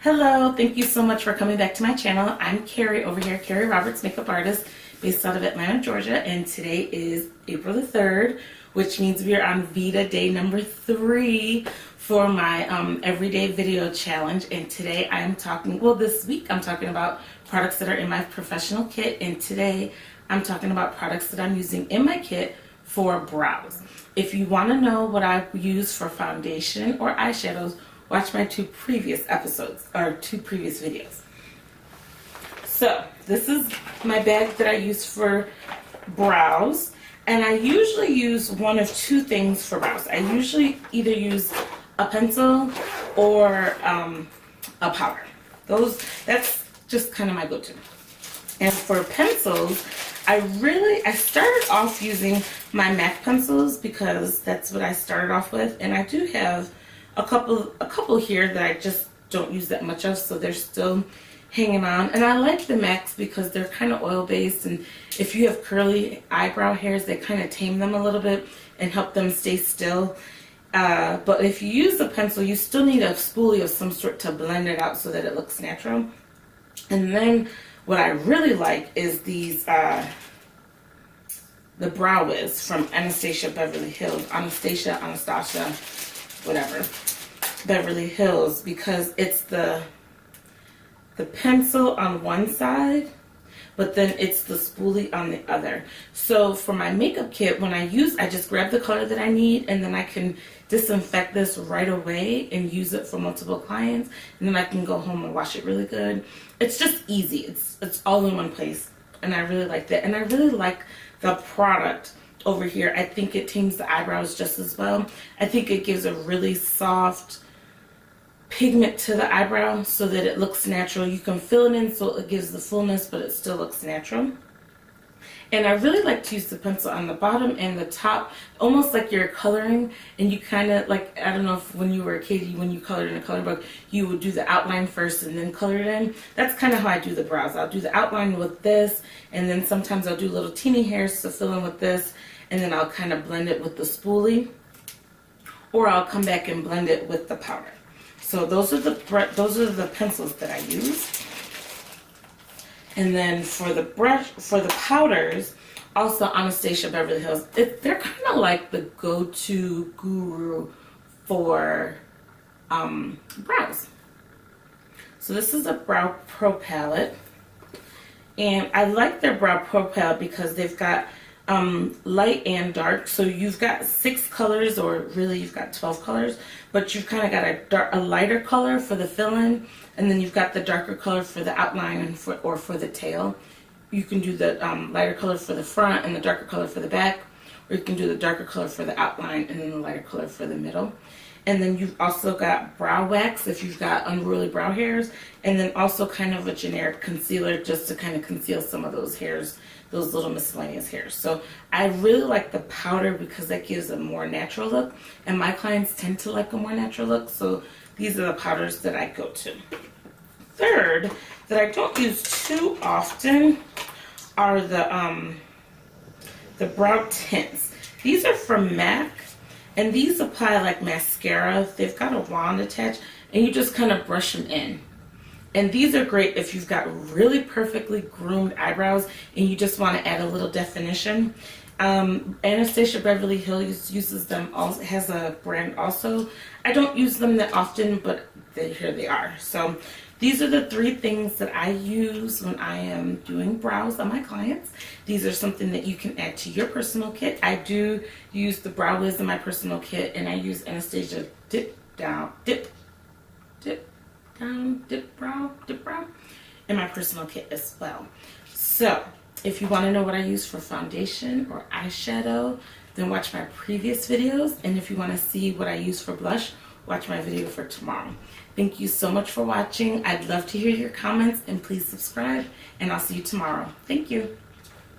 Hello, thank you so much for coming back to my channel. I'm Carrie over here, Carrie Roberts, makeup artist based out of Atlanta, Georgia, and today is April the 3rd, which means we are on Vita day number 3 for my everyday video challenge. And today I'm talking, this week I'm talking about products that are in my professional kit, and today I'm talking about products that I'm using in my kit for brows. If you want to know what I use for foundation or eyeshadows, watch my two previous videos. So this is my bag that I use for brows, and I usually use one of two things for brows. I usually either use a pencil or a powder. That's just kind of my go-to. And for pencils, I started off using my MAC pencils because that's what I started off with, and I do have a couple here that I just don't use that much of, so they're still hanging on. And I like the MACs because they're kind of oil-based, and if you have curly eyebrow hairs, they kind of tame them a little bit and help them stay still. But if you use a pencil, you still need a spoolie of some sort to blend it out so that it looks natural. And then what I really like is these, the Brow Wiz from Anastasia Beverly Hills. Anastasia, whatever, Beverly Hills, because it's the pencil on one side, but then it's the spoolie on the other. So for my makeup kit, when I just grab the color that I need, and then I can disinfect this right away and use it for multiple clients, and then I can go home and wash it really good. It's just easy. It's all in one place, and I really like that. And I really like the product over here. I think it tames the eyebrows just as well. I think it gives a really soft pigment to the eyebrow so that it looks natural. You can fill it in so it gives the fullness, but it still looks natural. And I really like to use the pencil on the bottom and the top, almost like you're coloring, and you kind of like, I don't know if when you were a kid, when you colored in a color book, you would do the outline first and then color it in. That's kind of how I do the brows. I'll do the outline with this, and then sometimes I'll do little teeny hairs to fill in with this, and then I'll kind of blend it with the spoolie, or I'll come back and blend it with the powder. So those are the pencils that I use. And then for the powders, also Anastasia Beverly Hills. They're kind of like the go-to guru for brows. So this is a Brow Pro palette, and I like their Brow Pro palette because they've got light and dark. So you've got 6 colors, or really you've got 12 colors, but you've kind of got a lighter color for the fill-in, and then you've got the darker color for the outline and for the tail. You can do the lighter color for the front and the darker color for the back, or you can do the darker color for the outline and then the lighter color for the middle. And then you've also got brow wax if you've got unruly brow hairs, and then also kind of a generic concealer just to kind of conceal some of those hairs, those little miscellaneous hairs. So I really like the powder because that gives a more natural look, and my clients tend to like a more natural look, so these are the powders that I go to. Third, that I don't use too often, are the brow tints. These are from MAC, and these apply like mascara. They've got a wand attached, and you just kind of brush them in. And these are great if you've got really perfectly groomed eyebrows and you just want to add a little definition. Anastasia Beverly Hills uses them, also has a brand also. I don't use them that often, but here they are. So these are the 3 things that I use when I am doing brows on my clients. These are something that you can add to your personal kit. I do use the Brow Wiz in my personal kit, and I use Anastasia Dip Brow in my personal kit as well. So if you want to know what I use for foundation or eyeshadow, then watch my previous videos. And if you want to see what I use for blush, watch my video for tomorrow. Thank you so much for watching. I'd love to hear your comments, and please subscribe, and I'll see you tomorrow. Thank you.